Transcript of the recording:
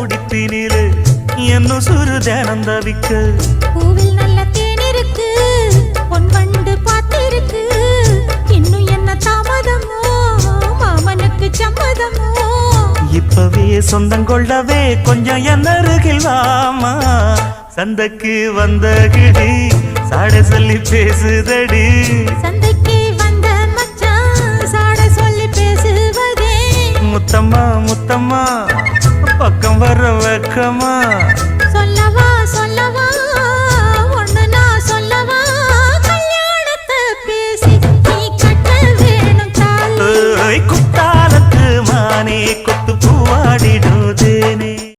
துடிப்பினிலே என்னும் சுரு தினம் தவிக்க பூவில் நல்ல தேன் இருக்கு பொன் வண்டு பார்த்திருக்கு இன்னும் என்ன தாமதமோ மாமனுக்கு சம்மதமோ இப்பவே சொந்தம் கொள்ளவே கொஞ்சம் என் அருகில் வாமா சந்தைக்கு வந்த கிடி சாட சொல்லி பேசுதடி சந்தைக்கு வந்த மச்சான் சாட சொல்லி பேசுவதே முத்தம்மா முத்தம்மா பக்கம் வர வெக்கமா